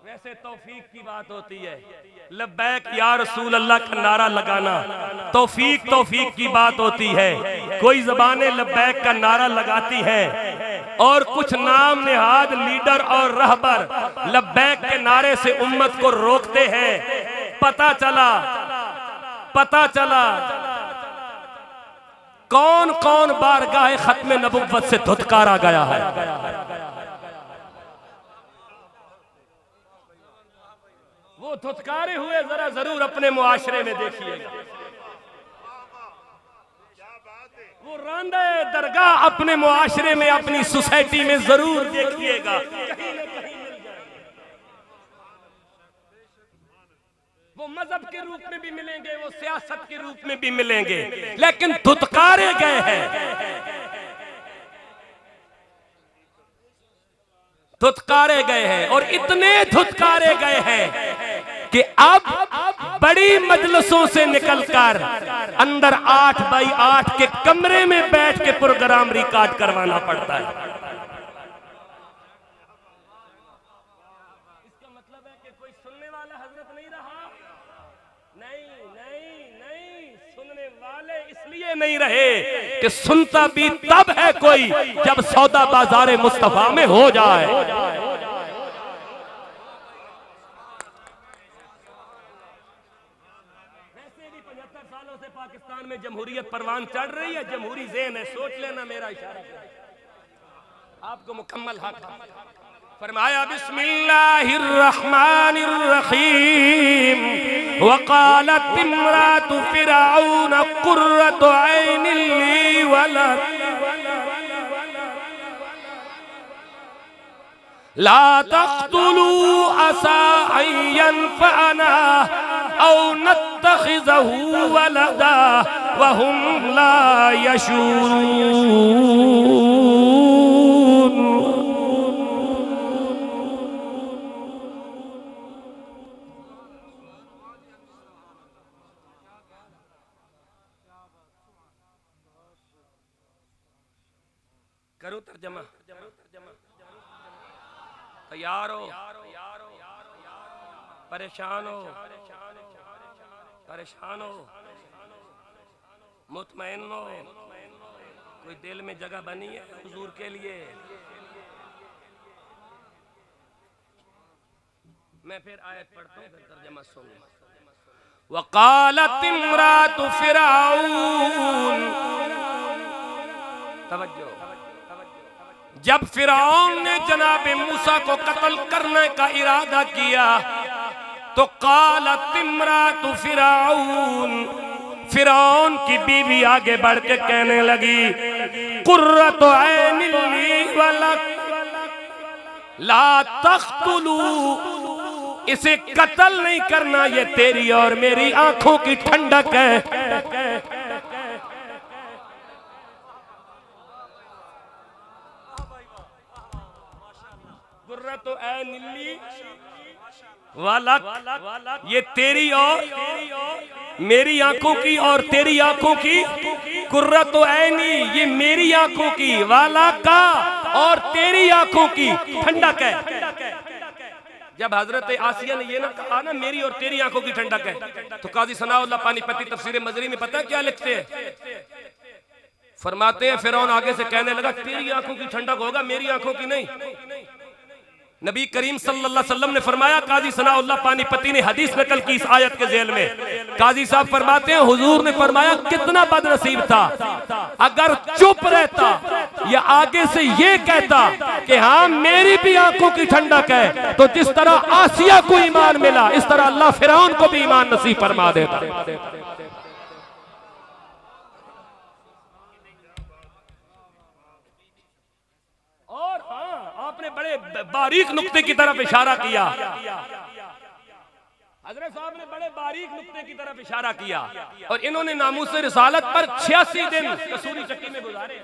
वैसे तौफीक की बात होती है, लब्बैक या रसूल अल्लाह का नारा लगाना तौफीक की बात होती है। कोई ज़बानें लब्बैक का नारा लगाती है और कुछ नाम नेहाद लीडर और रहबर लब्बैक के नारे से उम्मत को रोकते हैं। पता चला कौन कौन बारगाह खत्म नबुव्वत से धुतकारा गया है। वो धुतकारे हुए जरा जरूर अपने मुआशरे में देखिएगा। वो रांदे दरगाह अपने मुआशरे में, अपनी सोसाइटी में जरूर देखिएगा, कहीं न कहीं मिल जाए। वो मजहब के रूप में भी मिलेंगे, वो सियासत के रूप में भी मिलेंगे, लेकिन धुतकारे गए हैं, धुतकारे गए हैं। और इतने धुतकारे गए हैं कि अब बड़ी मजलिसों से निकलकर अंदर 8x8 के कमरे में बैठ के प्रोग्राम रिकॉर्ड करवाना पड़ता है। इसका मतलब है कि कोई सुनने वाला हजरत नहीं रहा। नहीं, सुनने वाले इसलिए नहीं रहे कि सुनता भी तब है कोई जब सौदा बाजारे मुस्तफा में हो जाए। पाकिस्तान में जमहूरियत परवान चढ़ रही है, जमहूरी ज़हन है, सोच लेना मेरा इशारा आपको मुकम्मल हक। फरमाया बिस्मिल्लाहिर रहमानिर रहीम वक़ालत इम्रातु फिरऔन कुर्रतु ऐनिन ली वलद ला तक़्तुलू असा अन यनफ़अना औ नत्तख़िज़हु वलदा वहुम ला यशऊरून। करो तर्जमा, तैयार हो, परेशान हो, मुतमईन हो, कोई दिल में जगह बनी है हुजूर के लिए। मैं फिर आयत पढ़ता हूँ, तर्जमा सुन। वक़ालत इम्रातु फिरऔन, तवज्जो, जब फिरौन ने जनाब मूसा को कत्ल करने का इरादा किया तो क़ालत इम्रातु फिरौन, फिरौन की बीवी आगे बढ़ के कहने लगी कुर्रतु ऐनिन ली वलक ला तक़्तुलू, इसे कत्ल नहीं करना, ये तेरी और मेरी आंखों की ठंडक है। कुर्रतु ऐनिन ली वलक, ये तेरी और मेरी आंखों की और तेरी आंखों की, कुर्रतु ऐनी, ये मेरी आंखों की, वाला का और तेरी आंखों की ठंडक है। जब हजरत आसिया ने ये ना कहा ना मेरी और तेरी आंखों की ठंडक है, तो काजी सनाउल्लाह पानीपती तफसीर मजरी में पता है क्या लिखते हैं? फरमाते हैं फिरौन आगे से कहने लगा तेरी आंखों की ठंडक होगा, मेरी आंखों की नहीं। नबी करीम सल्लल्लाहु अलैहि वसल्लम ने फरमाया, काजी सनाउल्लाह पानीपती ने हदीस नकल की इस आयत के जेल में, काजी साहब फरमाते हैं हुजूर ने फरमाया कितना बदनसीब था अगर चुप रहता या आगे से ये कहता कि हाँ मेरी भी आंखों की ठंडक है, तो जिस तरह आसिया को ईमान मिला इस तरह अल्लाह फिरौन को भी ईमान नसीब फरमा देता। आपने बड़े बारीक नुक्ते की तरफ इशारा किया, हजरत साहब ने बड़े बारीक नुक्ते की तरफ इशारा किया, और इन्होंने नामूस रिसालत पर 86 दिन कसूरी चक्की में गुजारे।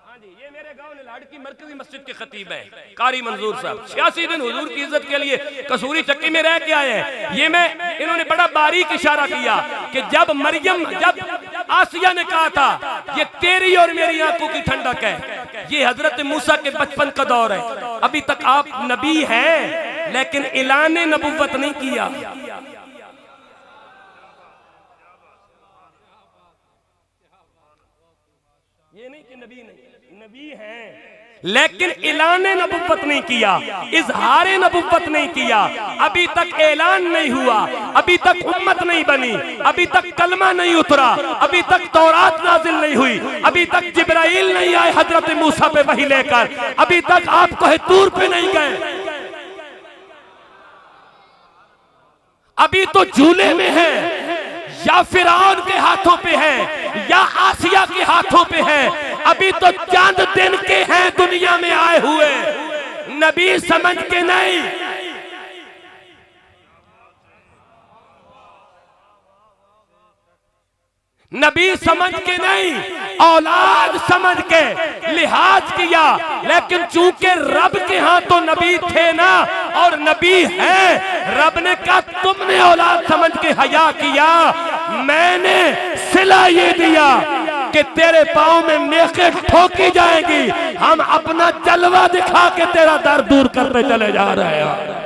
हाँ जी, ये मेरे गांव निलाड़ की मरकजी मस्जिद के खतीब है कारी मंजूर साहब, 86 दिन हुजूर की इज्जत के लिए कसूरी चक्की में रह के आए हैं। ये मैं इन्होंने बड़ा बारीक इशारा किया कि जब मरियम, जब आसिया ने कहा था ये तेरी और मेरी आंखों की ठंडक है। ये हजरत मूसा के बचपन का दौर है। अभी तक आप नबी हैं लेकिन ऐलान नबुव्वत नहीं किया। ये नहीं कि नबी नहीं, नबी हैं लेकिन ऐलान नबुव्वत नहीं किया, इजहार नबुव्वत नहीं किया। अभी तक ऐलान नहीं हुआ, अभी तक उम्मत नहीं बनी, अभी तक कलमा नहीं उतरा, अभी तक तौरात नाजिल नहीं हुई, अभी तक जिब्राइल नहीं आए हजरत मूसा पे वही लेकर, अभी तक आप कोहे तूर पे नहीं गए, अभी तो झूले में है, या फिरौन के हाथों पे है या आसिया के हाथों पे है। अभी तो चंद दिन के हैं दुनिया में आए हुए, नबी समझ के नहीं। नबी समझ के नहीं, औलाद समझ के लिहाज किया। लेकिन चूंकि रब के हाथ तो नबी थे ना और नबी है, रब ने कहा तुमने औलाद समझ के हया किया, मैंने सिला ये दिया कि तेरे पांव में मेखे ठोकी जाएगी, हम अपना जलवा दिखा के तेरा दर्द दूर करते चले जा रहे हैं।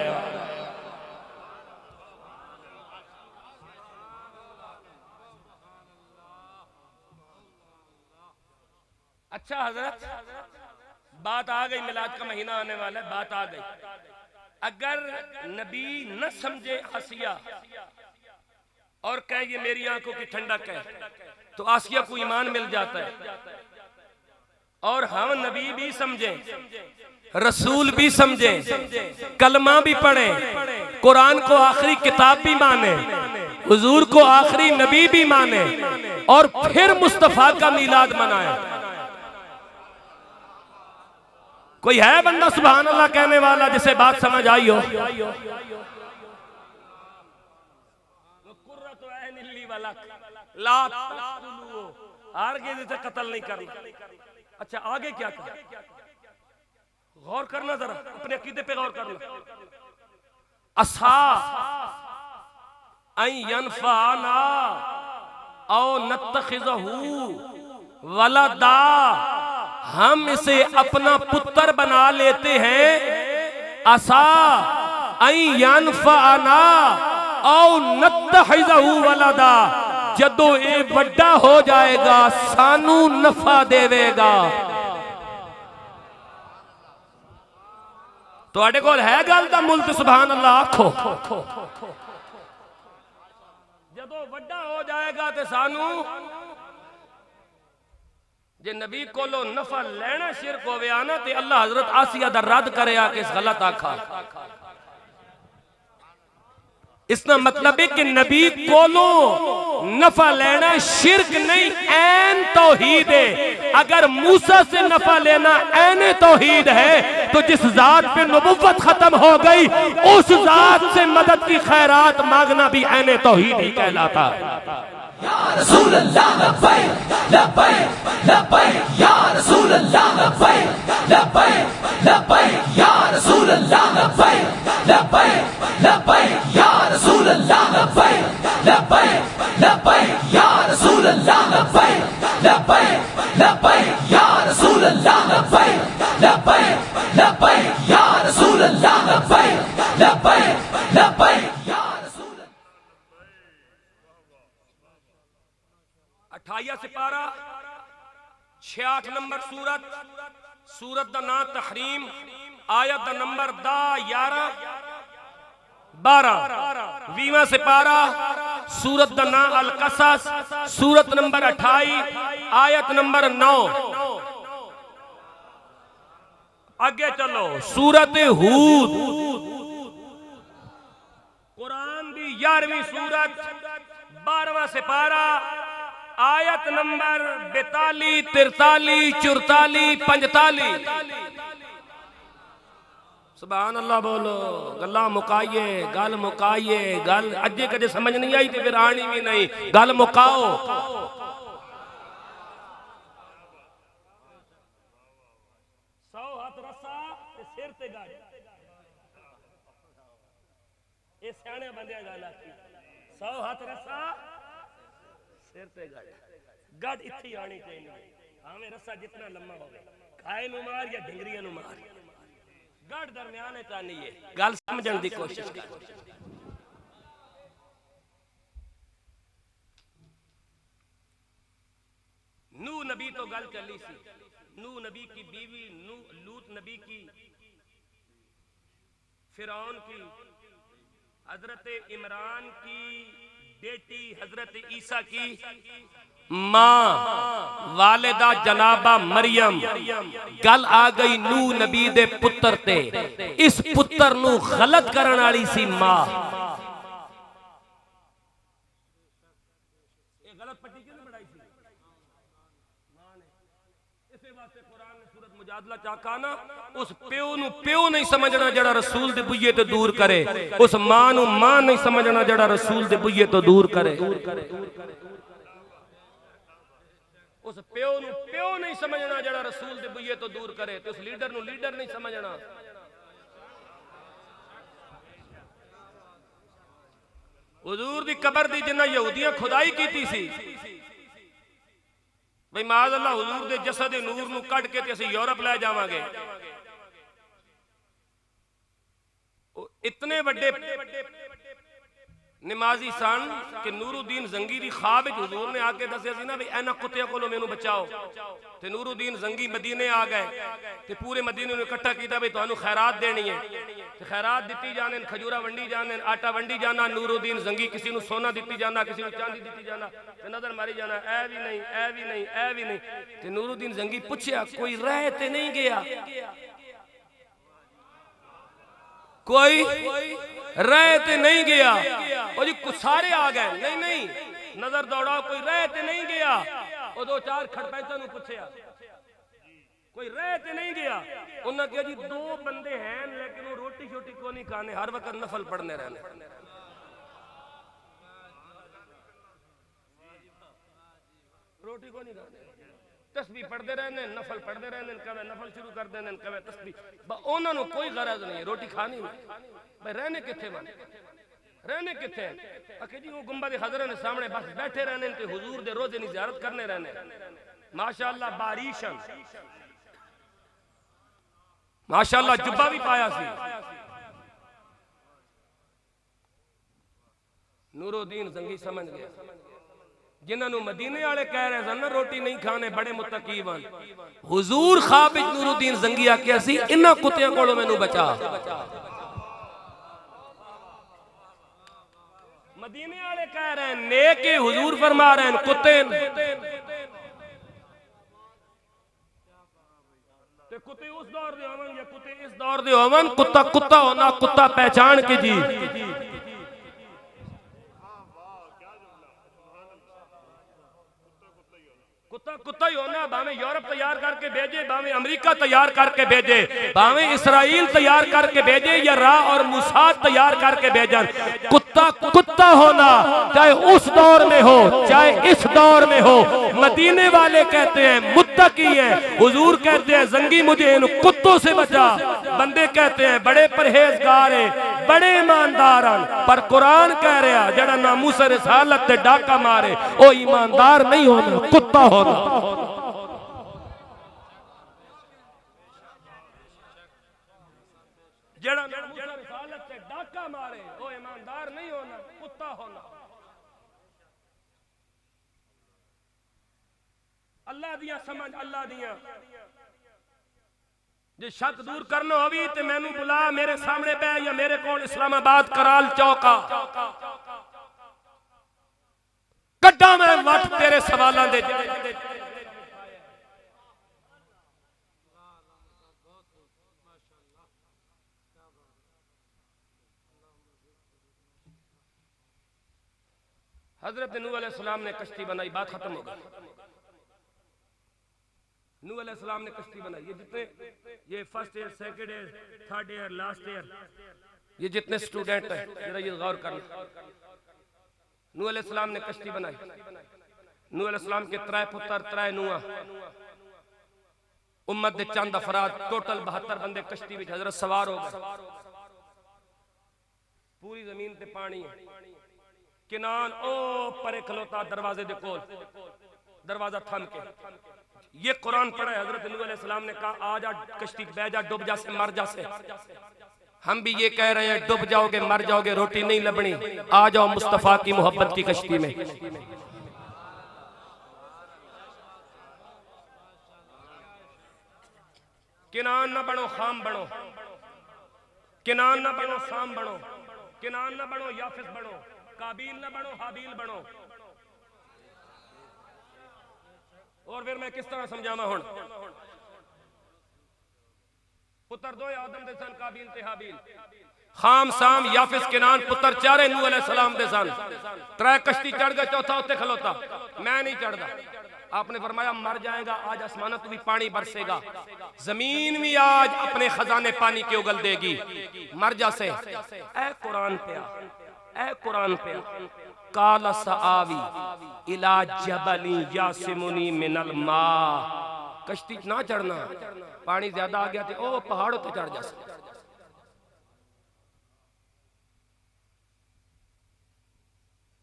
अच्छा हजरत, बात आ गई, मिलाद का महीना आने वाला है, बात आ गई। अगर नबी न समझे आसिया और कहे ये मेरी आंखों की ठंडक है, तो आसिया को ईमान मिल जाता है। और हम नबी भी समझे, रसूल भी समझे, कलमा भी पढ़े, कुरान को आखिरी किताब भी माने, हुजूर को आखिरी नबी भी माने और फिर मुस्तफा का मीलाद मनाए। कोई है बंदा सुभान अल्लाह कहने वाला जिसे बात समझ आई हो? कत्ल नहीं करना। अच्छा आगे क्या कहा? गौर करना, जरा अपने अकीदे पे गौर करना। असा यनफाना औ नत्तखिज़हू वलदा, हम इसे अपना पुत्र बना लेते हैं। असा यनफाना औ नत्तखिज़हू वलदा, जदों ये बड़ा हो जाएगा सानू नफा देवेगा। तुहाडे कोल है गल दा मुल्क सुभान अल्लाह आखो। जदों बड़ा हो जाएगा ते सानू, जे नबी कोलो नफा लेना शिरक होवे आना ते अल्लाह हजरत आसिया दा रद्द करे आके इस गलत आखा। इसका मतलब है कि नबी कोलो नफा लेना शिरक नहीं, ऐन तौहीद है। अगर मूसा से नफा लेना ऐन तौहीद है तो जिस जात पे नबुव्वत खत्म हो गई उस जात से मदद की खैरात मांगना भी ऐन तौहीद ही कहलाता। या रसूल अल्लाह लब्बैक लब्बैक लब्बैक या रसूल अल्लाह लब्बैक लब्बैक लब्बैक या रसूल अल्लाह लब्बैक लब्बैक लब्बैक या रसूल अल्लाह लब्बैक लब्बैक लब्बैक या रसूल अल्लाह लब्बैक लब्बैक लब्बैक या रसूल अल्लाह लब्बैक लब्बैक लब्बैक या रसूल अल्लाह लब्बैक लब्बैक लब्बैक या रसूल। 28 सिपारा 66 नंबर सूरत, सूरत दा नाम तहरीम, आयत दा नंबर 11 12। 20वां सिपारा सूरत दा नाम अल कसस, सूरत नंबर 28 आयत नंबर 9। आगे चलो सूरत हूद, कुरान दी 11वीं सूरत 12वां सिपारा आयत नंबर 42 43 44 45। सुभान अल्लाह बोलो। गल्ला मुकाइए, गल मुकाइए, गल अजे कदे समझ नहीं आई तो फिर आनी भी नहीं, गल मुकाओ। सौ हाथ रस्सा ते सिर ते गज, ये सियाने बंदे गल आखी। 100 हाथ रस्सा सिर ते गज। गढ़ इत्थे ही आनी चाहिए, भावें रस्सा जितना लम्मा हो, खाए नू मार या डंगरिया नू मार, गढ़ दरम्यान चाहनी है। गल समझण दी कोशिश कर। नूह नबी तो गल चली सी, नूह नबी की बीवी, लूत नबी की, फिरौन की, हजरत इमरान की बेटी हजरत ईसा की मां वालिदा जनाबा मरियम। गल आ गई नूह नबी दे पुत्र ते, इस पुत्र नू गलत करन वाली सी मां। गलत पट्टी किसने बढ़ाई सी? मां ने। इसे वास्ते कुरान ने सूरत मुजादला चा कहा ना, उस प्यो नू प्यो नहीं समझना जड़ा रसूल दे बुइये तो दूर करे, उस मां नू मां नहीं समझना जड़ा रसूल दे बुइये तो दूर करे। उस प्यो नू प्यो नहीं समझना जड़ा रसूल दे बुइये तो दूर करे, तो उस लीडर नू लीडर नहीं समझना। हुजूर दी कबर दी जिन्ना यहूदियां खुदाई कीती सी, भाई माज़ अल्लाह हुजूर दे जसद नूर नू कट के ते असीं यूरोप ले जावांगे। इतने बड़े नमाजी सन कि नूरुद्दीन जंगी दी ख्वाब विच हुजूर ने आके दस्सिया सी ना भी इन्हां कुत्तियां कोलों मैनू बचाओ, ते नूरुद्दीन जंगी मदीने आ गए ते पूरे मदीने नू इकट्ठा कीता भी तुहानू खैरात देनी है, ते खैरात दित्ती जाने, खजूरा वंडी जाने, आटा वंडी जाना। नूरुद्दीन जंगी किसी नू सोना दित्ती जाना, किसी नू चांदी दित्ती जाना, ते नजर मारी जाना, ऐ भी नहीं, ऐ भी नहीं, ऐ भी नहीं। ते नूरुद्दीन जंगी पूछया कोई रह ते नहीं गया, कोई रह ते नहीं गया? और जी कुछ सारे आ गए, नहीं नहीं नजर दौड़ाओ, कोई रह ते नहीं गया। और दो चार खड़पैसा नू पूछया कोई रह ते नहीं गया। उन्हें कहा जी दो बंदे हैं लेकिन वो रोटी शोटी को नहीं खाने, हर वक्त नफल पढ़ने रहने, रोटी को नहीं खाने, तस्बीह पढ़ते रहने, नफल पढ़ते रहने, कवे नफल शुरू कर देने, कवे तस्बीह। उन्होंने कोई गरज नहीं, रोटी खानी नहीं। भाई रहने किथे मन, रहने किथे? आखे जी वो गुंबद खजरा ने सामने बस बैठे रहने ते हुजूर दे रोजे नी ज़ियारत करने रहने। माशाअल्लाह बारिशन, माशाअल्लाह जुब्बा भी पाया सी। नूरुद्दीन जंगी समझ गया, जिन्होंने मदीने वाले कह रहे सन ना रोटी नहीं खाने बड़े मुत्तकी वन, हुजूर ख्वाब विच नूरुद्दीन जंगी आख्या सी इन्हां कुत्तियां कोलों मैनू बचा। मदीने वाले कह रहे हैं नेक, हुजूर फरमा रहे हैं कुत्ते। ते कुत्ते उस दौर दे होवन या कुत्ते इस दौर दे होवन, कुत्ता कुत्ता होना, कुत्ता पहचान के जी। कुत्ता कुत्ता ही होना, भावे यूरोप तैयार करके भेजे, भावे अमेरिका तैयार करके भेजे, भावे इसराइल तैयार करके भेजे या रा और मुसाद तैयार करके भेजन, कुत्ता कुत्ता होना, चाहे उस दौर में हो चाहे इस दौर में हो। मदीने वाले कहते हैं मुत्तकी हैं, हुजूर कहते हैं जंगी मुझे इन कुत्तों से बचा। बंदे कहते हैं बड़े परहेजगार हैं, बड़े ईमानदार हैं, पर कुरान कह रहा जड़ा नामूस रिसालत ते डाका मारे वो ईमानदार नहीं होना, कुत्ता होना। जड़ा रिसालत से डाका मारे वो ईमानदार नहीं होना, कुत्ता होना। अल्लाह दिया समझ, अल्लाह दिया जे शक दूर करना होवी ते मैनू बुला, मेरे सामने बह या मेरे कोल इस्लामाबाद कराल चौका कड्डा मैं वट तेरे सवालों दे। हजरत नूह अलैहिस्सलाम ने कश्ती बनाई, बात खत्म हो गई। नूह अलैहिस्सलाम ने कश्ती बनाई, ये जितने ये first year, second year, third year, last year, ये जितने स्टूडेंट हैं जरा ये गौर करना। नूह अलैहिस्सलाम ने कश्ती बनाई। नूह अलैहिस्सलाम के 3 पुत्र 3 नूह, उम्मत दे चंद अफराद, टोटल 72 बंदे कश्ती विच हजरत सवार हो गए। पूरी जमीन ते पानी है। किनान ओ परे खलोता दरवाजे दे कोल, दरवाजा थम के। ये कुरान पढ़ा है, हजरत नूह अलैहिस्सलाम ने कहा आ जा कश्ती बह जा, डूब जा से मर जा से। हम भी ये कह रहे हैं डूब जाओगे मर जाओगे, रोटी नहीं लबनी, आ जाओ मुस्तफा की मोहब्बत की कश्ती में। किनान ना बनो खाम बनो, किनान ना बनो साम बनो, किनान ना बनो याफिस बनो, काबिल ना बनो हाबिल बनो। और फिर मैं किस तरह समझावा हुण। पुत्र दो आदम दे सन, काबिल ते हाबिल, खाम साम याफिस किनान पुत्र चारे नूह अलैहिस्सलाम दे सन। त्रै कश्ती चढ़ गए, चौथा उत्ते खलोता, मैं नहीं चढ़दा। आपने फरमाया मर जाएगा, आज आसमानों भी पानी बरसेगा, जमीन भी आज अपने खजाने पानी के उगल देगी, मर जा से। ऐ कुरान पे आ, ऐ कुरान पे आ। काला सावी इला जबली यासिमुनी मिनल मा, कश्ती ना चढ़ना, पानी ज्यादा आ गया थे ओ पहाड़ों पे चढ़ जा से।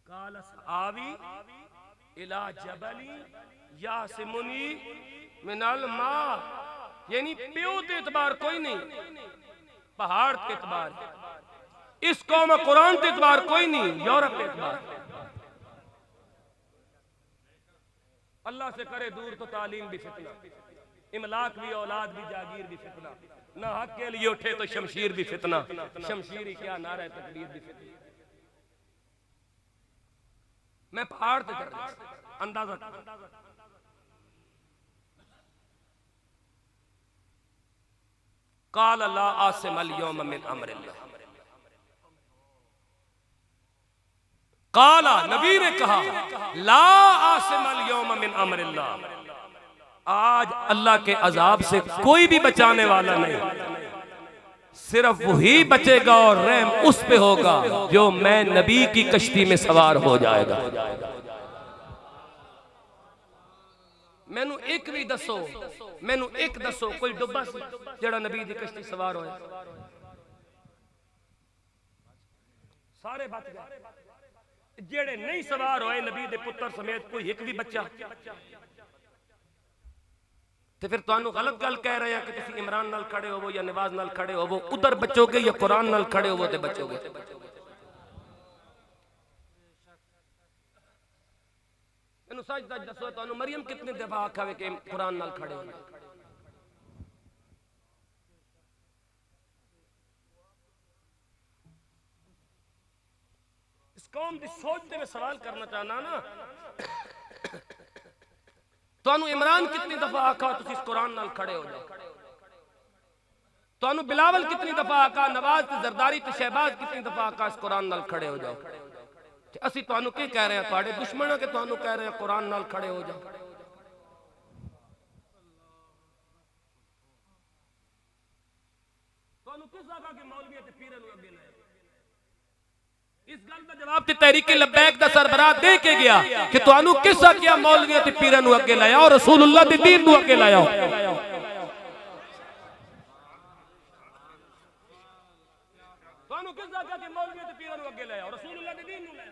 काला सावी इला जबली यासिमुनी मिनल मा, यानी प्यो के एतबार कोई नहीं, पहाड़ के एतबार, इस कौम कुरान के एतबार कोई नहीं, यूरोप के एतबार। अल्लाह से करे दूर तो तालीम भी फितना, इमलाक भी औलाद भी जागीर भी फितना, ना हक के लिए उठे तो शमशीर भी फितना, शमशीर ही क्या नारा तकबीर भी फितना। मैं पहाड़ से चढ़ गया, अंदाजा काल ला आसिम अल यौम मिन अम्रिल्लाह, काला नबी ने कहा ला आसिम अल यौम मिन अम्रिल्लाह, आज अल्लाह के अजाब से कोई भी बचाने वाला नहीं, सिर्फ वही बचेगा और रहम उस पे होगा जो मैं नबी की कश्ती में सवार हो जाएगा। मैनू एक भी दसो, मैनू एक दसो कोई डुब्बा सी जेड़ा नबी की कश्ती सवार होया? सारे बच गए। जेड़े नहीं सवार होए नबी दे पुत्र समेत कोई एक भी बच्चा, तो फिर तुहानू गलत गल कह रहे हैं कि तुसी इमरान नाल खड़े होवो या नवाज नाल खड़े होवो, उधर बचोगे या कुरान नाल खड़े होवो ते बचोगे। मैनू सच सच दसो तुहानू मरियम कितने दफा आखा वे कि कुरान नाल खड़े हो? इस कौम की सोच से मैं सवाल करना चाहना ना, तुहानू इमरान कितनी दफा आखा तुसी इस कुरान नाल खड़े हो जाओ? तुहानू बिलावल कितनी दफा आखा, नवाज ते जरदारी ते शहबाज कितनी दफा आखा इस कुरान नाल खड़े हो जाओ? असी तुहानू की कह रहे हैं, तुहाडे दुश्मन के तुहानू कह रहे हैं कुरान नाल खड़े हो जाओ। तुहानू किस जगह के मौलवी ते पीरां नू अगे लाया? इस गल का जवाब ते तहरीक लब्बैक दा सरबराह दे के गया कि तुहानू किस आख्या मौलवी ते पीरां नू अगे लाया और रसूलुल्लाह दे दीन नू अगे लाया? तुहानू किस आख्या कि मौलवी ते पीरां नू अगे लाया और रसूलुल्लाह दे दीन नू लाया?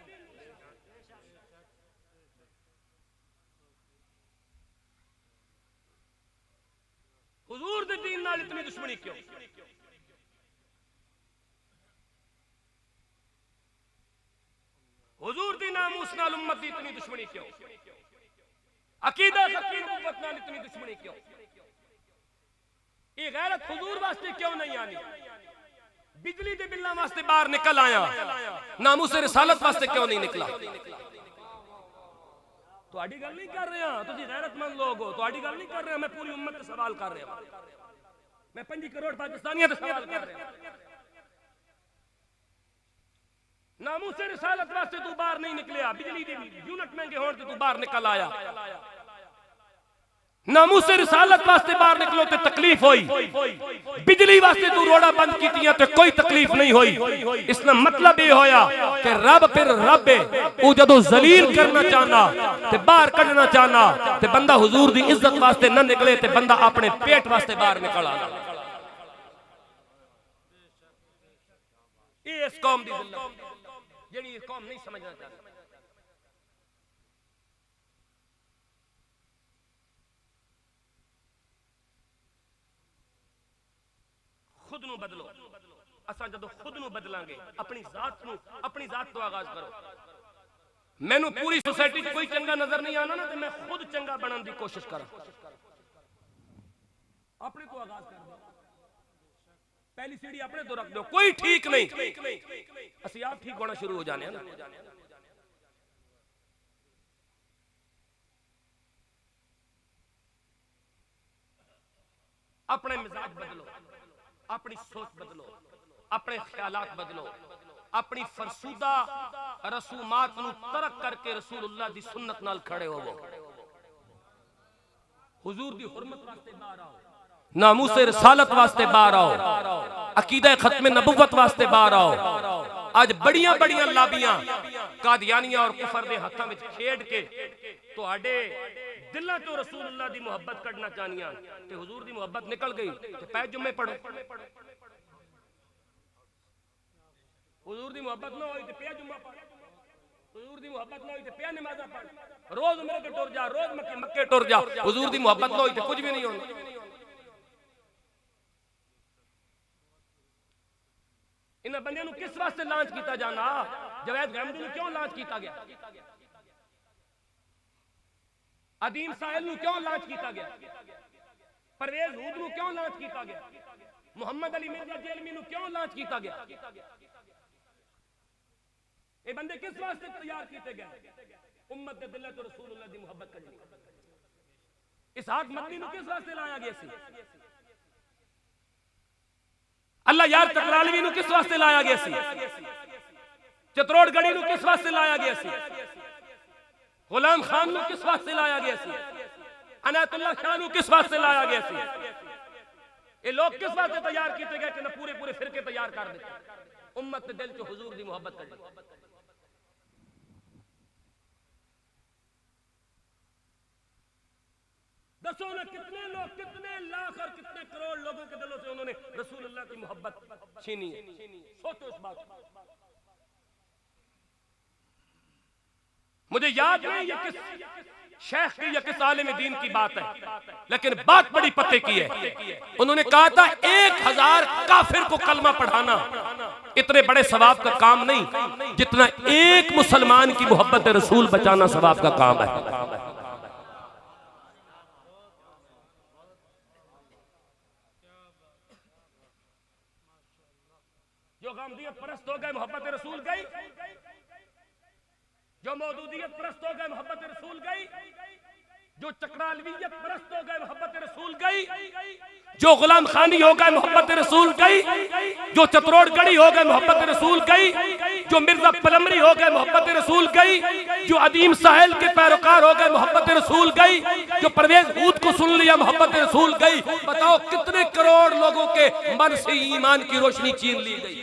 हुजूर दे दीन नाल इतनी दुश्मनी क्यों? हुजूर दी नामूस नाल उम्मत दी इतनी दुश्मनी क्यों? अकीदा फकीर उम्मत नाल इतनी दुश्मनी क्यों? ये गैरत हुजूर वास्ते क्यों नहीं आनी? बिजली दे बिल्ला वास्ते बाहर निकल आया, नामूस रिसालत वास्ते क्यों नहीं निकला? तुहाडी गल नहीं कर रहे हैं, तुसी गैरतमंद लोग हो, तुहाडी गल नहीं कर रहे हैं, मैं पूरी उम्मत से सवाल कर रहा हूं, मैं 5 करोड़ पाकिस्तानियों से सवाल कर रहा हूं। नामूस रिसालत वास्ते तू बाहर नहीं निकलिया, बिजली दी यूनिट महंगे होने ते तू बाहर निकल आया। नामूस रिसालत वास्ते बाहर निकलो ते तकलीफ होई, बिजली वास्ते तू रोड़ा बंद कीतियां ते कोई तकलीफ नहीं होई। इसका मतलब ये होया कि रब फिर रब है, वो जदों जलील करना चाहना ते बाहर कढना चाहना ते बंदा हुजूर दी इज्जत वास्ते न निकले ते बंदा अपने पेट वास्ते बाहर निकल आना। ये इस कौम दी जिल्लत जेड़ी ये कौम नहीं समझना चाहती। खुद नू बदलो। असा जदों खुद नू बदलांगे, अपनी जात तो आगाज करो। मैनू पूरी सोसाइटी कोई चंगा नजर नहीं आना ना, तो मैं खुद चंगा बनने की कोशिश करा। अपने तो आगाज कर दो, पहली सीढ़ी अपने तो रख दो। कोई ठीक नहीं, असि आप ठीक होना शुरू हो जाने ना। अपने मिजाज बदलो, अपनी सोच बदलो, अपने ख्यालात बदलो, अपनी फरसूदा रसूमात नू तरक करके रसूलुल्लाह दी सुन्नत नाल खड़े होवो। हुजूर दी हुर्मत वास्ते बाहर आओ, नामूसे रिसालत वास्ते बाहर आओ, अकीदा खत्मे नबुव्वत वास्ते बाहर आओ। आज बड़ियां बड़ियां लाबियां कादियानियां और कुफर दे हत्थां विच खेड के तुहाडे दिलों तो रसूलुल्लाह दी मुहब्बत कढना चाहनियां ते हुजूर दी मुहब्बत निकल गई ते पै जुम्मे पढ़ो। हुजूर दी मोहब्बत ना होई ते पिया जुम्मा पढ़, हुजूर दी मोहब्बत ना होई ते पिया नमाज़ पढ़, रोज उम्रे के टुर जा, रोज मक्के टुर जा। हुजूर दी मोहब्बत ना होई ते कुछ भी नहीं होना। इन्हां बंदियां नूं किस वास्ते लांच कीता जाना? जवैद गहमदी नूं क्यों लांच कीता गया? अदीम साहिल नूं क्यों लांच कीता गया? परवेज हूद नूं क्यों लांच कीता गया? मुहम्मद अली मिर्जा जेलमी नूं क्यों लांच कीता गया? ये बंदे किस वास्ते तैयार किए गए? उम्मत दे दिल तो रसूलुल्लाह दी मुहब्बत करनी। इसहाक मदनी नूं किस वास्ते लाया गया सी? अल्लाह यार तकरालवी नूं किस वास्ते लाया गया सी? चित्तौड़गढ़ी नूं किस वास्ते लाया गया सी? गुलाम खान नूं किस वास्ते लाया गया सी? अनायतुल्लाह शाह नूं किस वास्ते लाया गया सी? ये लोग किस वास्ते तैयार किए गए कि ना पूरे पूरे फिरके तैयार कर देते? उम्मत के दिल च हुजूर दी मोहब्बत करनी। दसो ना कितने लोग, कितने लाख और कितने करोड़ लोगों के दिलों से उन्होंने रसूलुल्लाह की मोहब्बत छीनी है। सोचो इस बात। मुझे याद नहीं ये किस शेख की या किस आलिम दीन की बात है, लेकिन बात बड़ी पते की है। उन्होंने कहा था 1000 काफिर को कलमा पढ़ाना इतने बड़े सवाब का काम नहीं जितना एक मुसलमान की मोहब्बत रसूल बचाना सवाब का काम है। जो गामदियत परस्त हो गए मोहब्बत रसूल गई, जो मौदूदियत परस्त हो गए मोहब्बत रसूल गई, जो चक्रालवियत परस्त हो गए मोहब्बत रसूल गई, जो गुलाम खानी हो गए मोहब्बत रसूल गई, जो चित्तौड़गढ़ी हो गए मोहब्बत रसूल गई, जो मिर्जा पलमरी हो गए मोहब्बत रसूल गई, जो अदीम साहिल के पैरोकार हो गए मोहब्बत रसूल गई, जो परवेज हूद को सुन लिया मोहब्बत रसूल गई। बताओ कितने करोड़ लोगों के मन से ईमान की रोशनी छीन ली गई।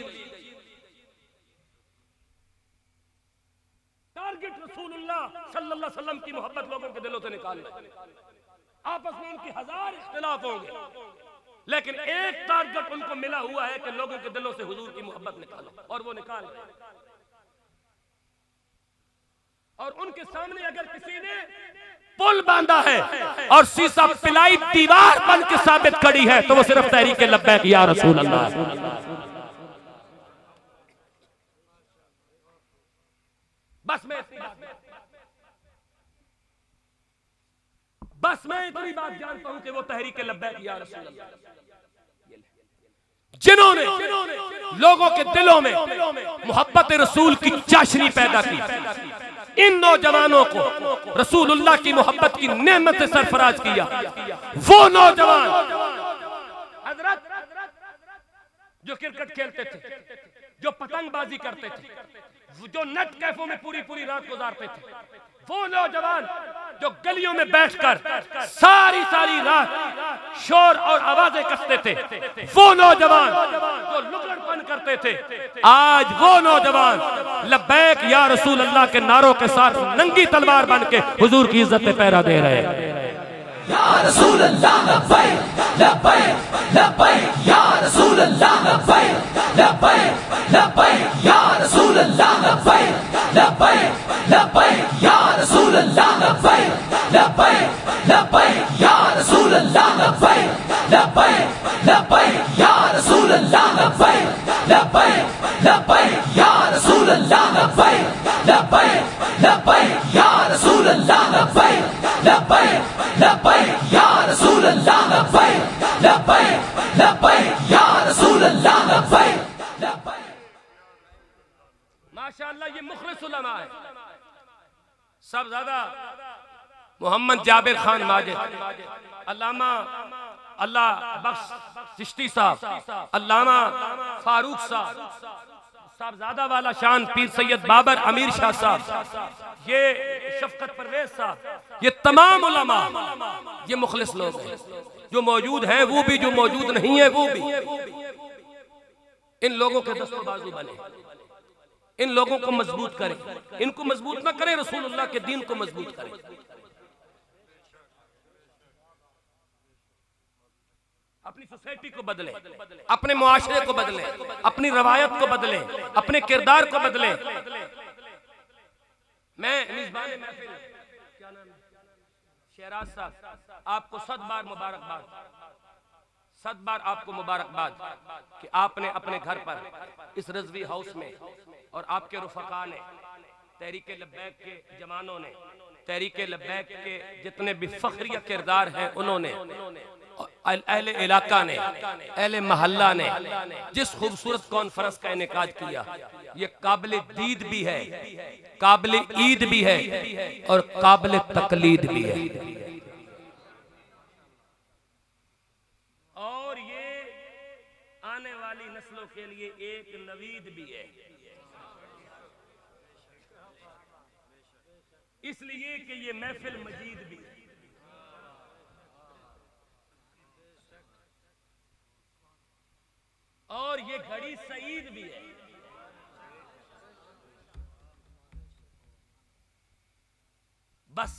टारगेट रसूलुल्लाह सल्लल्लाहु अलैहि वसल्लम की मोहब्बत लोगों के दिलों से निकालना। आपस में उनकी 1000 इख्तिलाफ होंगे, लेकिन एक टारगेट उनको मिला हुआ है कि लोगों के दिलों से हुजूर की मोहब्बत निकालो, और वो निकाल रहे हैं। और उनके सामने अगर किसी ने पुल बांधा है और सीसा पिलाई दीवार बन के साबित खड़ी है तो वो सिर्फ तहरीक लब्बैक या रसूल अल्लाह। बस मैं इतनी बात जानता हूं कि वो तहरीक लब्बैक या रसूल अल्लाह जिन्होंने लोगों के दिलों में मोहब्बत रसूल की चाशनी पैदा की। इन नौजवानों को रसूलुल्लाह की मोहब्बत की नेमत से सरफराज किया। वो नौजवान हजरत जो क्रिकेट खेलते थे, जो पतंगबाजी करते थे, जो नेट कैफों में पूरी पूरी रात गुजारते थे, वो नौजवान जो गलियों में बैठकर सारी रात शोर और आवाजें कसते थे, वो नौजवान जो लुगड़पन करते थे, आज वो नौजवान लब्बैक या रसूल अल्लाह के नारों के साथ नंगी तलवार बन के हुजूर की इज्जत पे पहरा दे रहे हैं। या रसूल अल्लाह लब्बैक लब्बैक लब्बैक या रसूल अल्लाह लब्बैक लब्बैक लब्बैक या रसूल अल्लाह लब्बैक लब्बैक लब्बैक या रसूल अल्लाह लब्बैक लब्बैक लब्बैक या रसूल अल्लाह लब्बैक लब्बैक लब्बैक या रसूल अल्लाह, लब्बैक लब्बैक लब्बैक या रसूल अल्लाह, लब्बैक लब्बैक लब्बैक या रसूल अल्लाह, लब्बैक लब्बैक लब्बैक या रसूल अल्लाह, लब्बैक लब्बैक लब्बैक या रसूल अल्लाह, लब्बैक लब्बैक। माशाअल्लाह ये मुखलिस उलमा है। सब ज्यादा मोहम्मद जाबिर खान माजिद, अल्लामा अल्लाह बख्श चिश्ती साहब, अल्लामा फारूक साहब, साहबजादा वाला शान पीर सैयद बाबर अमीर शाह साहब, ये शफकत परवेज साहब, ये तमाम उलमा ये मुखलिस लोग हैं। जो मौजूद हैं वो भी, जो मौजूद नहीं है वो भी। इन लोगों के दस्तो बाजू बने, इन लोगों को मजबूत करें। इनको मजबूत ना करें, रसूलुल्लाह के दीन को मजबूत करें। अपनी सोसाइटी को बदले, अपने मुआशरे को बदले, अपनी रवायत को बदले, अपने किरदार को बदले। मैं मेजबान महफिल क्या नाम है शहराज साहब, आपको 100 बार मुबारकबाद, 100 बार आपको मुबारकबाद कि आपने अपने घर पर इस रज़वी हाउस में और आपके रुफ़क़ा ने, तहरीक लब्बैक के जवानों ने, तहरीक लब्बैक के जितने भी फ़ख्रिया किरदार हैं उन्होंने, अहले इलाका ने, अहले महल्ला ने जिस खूबसूरत कॉन्फ्रेंस का इनेकाद किया, ये काबिल दीद भी है, काबिल ईद भी है और काबिल तकलीद भी है। और ये आने वाली नस्लों के लिए एक नवीद भी है, इसलिए कि ये महफिल मजीद भी है। और ये घड़ी सईद भी है। बस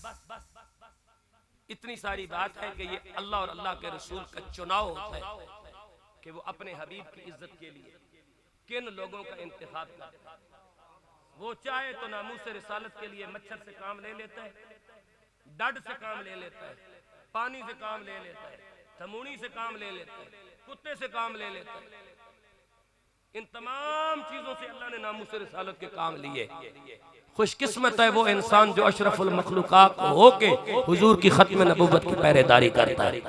इतनी सारी बात है कि ये अल्लाह और अल्लाह के रसूल का चुनाव होता है कि वो अपने हबीब की इज्जत के लिए किन लोगों का इंतखाब करता है। वो चाहे तो नामूस रिसालत के लिए मच्छर से काम ले लेता है, डड से काम ले लेता है, पानी से काम ले लेता है, थमूनी से काम ले लेता है, कुत्ते से काम ले लेता है। इन तमाम चीजों से अल्लाह ने नामूस रिसालत के काम लिए। खुशकिस्मत है वो इंसान जो अशरफुल मखलूकात होके हुजूर की खत्म नबूवत की पहरेदारी करता है।